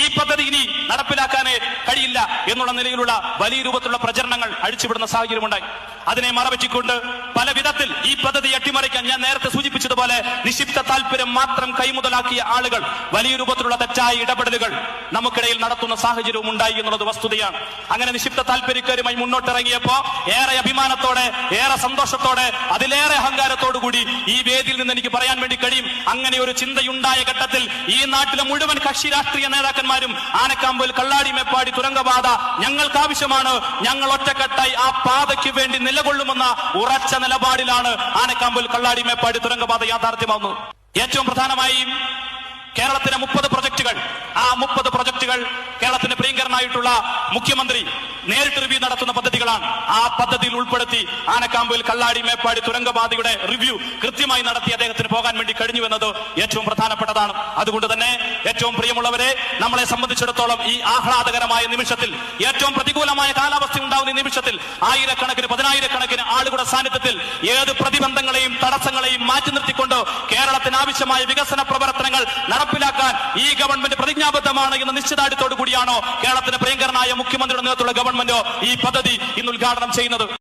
ഈ പദ്ധതി ഇനി നടപ്പിലാക്കാനേ കഴിയില്ല എന്നുള്ള നിലയിലുള്ള വലിയ രൂപത്തിലുള്ള പ്രചരണങ്ങൾ അഴിച്ചുവിടുന്ന സാഹചര്യമുണ്ടായി. അതിനെ മറവെച്ചുകൊണ്ട് പല വിധത്തിൽ ഈ പദ്ധതി അട്ടിമറിക്കാൻ ഞാൻ നേരത്തെ സൂചിപ്പിച്ചതുപോലെ നിക്ഷിപ്ത താല്പര്യം മാത്രം കൈമുതലാക്കിയ ആളുകൾ വലിയ രൂപത്തിലുള്ള തെറ്റായ ഇടപെടലുകൾ നമുക്കിടയിൽ നടത്തുന്ന സാഹചര്യവും ഉണ്ടായി എന്നുള്ളത് വസ്തുതയാണ്. അങ്ങനെ നിക്ഷിപ്ത താല്പര്യക്കാരുമായി മുന്നോട്ടിറങ്ങിയപ്പോ ഏറെ അഭിമാനത്തോടെ, ഏറെ സന്തോഷത്തോടെ, അതിലേറെ അഹങ്കാരത്തോടുകൂടി ഈ വേദിയിൽ നിന്ന് എനിക്ക് പറയാൻ വേണ്ടി കഴിയും, അങ്ങനെ ഒരു ചിന്തയുണ്ടായ ഘട്ടത്തിൽ ഈ നാട്ടിലെ മുഴുവൻ കക്ഷി രാഷ്ട്രീയ നേതാക്കന്മാരും ആനക്കാമ്പൽ, കള്ളാടി, മേപ്പാടി തുരങ്കപാത ഞങ്ങൾക്ക് ആവശ്യമാണ്, ഞങ്ങൾ ഒറ്റക്കെട്ടായി ആ പാതയ്ക്ക് വേണ്ടി നിലകൊള്ളുമെന്ന ഉറച്ച നിലപാടിലാണ് ആനക്കാമ്പൽ, കള്ളാടി, മേപ്പാടി തുരങ്കപാത യാഥാർത്ഥ്യമാവുന്നത്. ഏറ്റവും പ്രധാനമായി കേരളത്തിലെ 30 പ്രൊജക്ടുകൾ, ആ 30 പ്രൊജക്ടുകൾ കേരളത്തിന്റെ പ്രിയങ്കരനായിട്ടുള്ള മുഖ്യമന്ത്രി നേരിട്ട് റിവ്യൂ നടത്തുന്ന പദ്ധതികളാണ്. ആ പദ്ധതിയിൽ ഉൾപ്പെടുത്തി ആനക്കാമ്പൽ, കള്ളാടി, മേപ്പാടി തുരങ്കപാതയുടെ റിവ്യൂ കൃത്യമായി നടത്തി അദ്ദേഹത്തിന് പോകാൻ വേണ്ടി കഴിഞ്ഞു എന്നത് ഏറ്റവും പ്രധാനപ്പെട്ടതാണ്. അതുകൊണ്ട് തന്നെ ഏറ്റവും പ്രിയമുള്ളവരെ, നമ്മളെ സംബന്ധിച്ചിടത്തോളം ഈ ആഹ്ലാദകരമായ നിമിഷത്തിൽ, ഏറ്റവും പ്രതികൂലമായ കാലാവസ്ഥ ഉണ്ടാവുന്ന ഈ നിമിഷത്തിൽ ആയിരക്കണക്കിന്, പതിനായിരക്കണക്കിന് ആളുകളുടെ സാന്നിധ്യത്തിൽ ഏത് പ്രതിബന്ധങ്ങളെയും തടസ്സങ്ങളെയും മാറ്റി നിർത്തിക്കൊണ്ട് കേരളത്തിന് ആവശ്യമായ വികസന പ്രവർത്തനങ്ങൾ നടപ്പിലാക്കാൻ ഈ ഗവൺമെന്റ് പ്രതിജ്ഞാബദ്ധമാണ് എന്ന നിശ്ചിതാർത്ഥത്തോടു കൂടിയാണോ കേരളത്തിന്റെ പ്രിയങ്കരനായ മുഖ്യമന്ത്രിയുടെ നേതൃത്വത്തിലുള്ള ഗവൺമെന്റ് ഈ പദ്ധതി ഇന്ന് ഉദ്ഘാടനം ചെയ്യുന്നത്.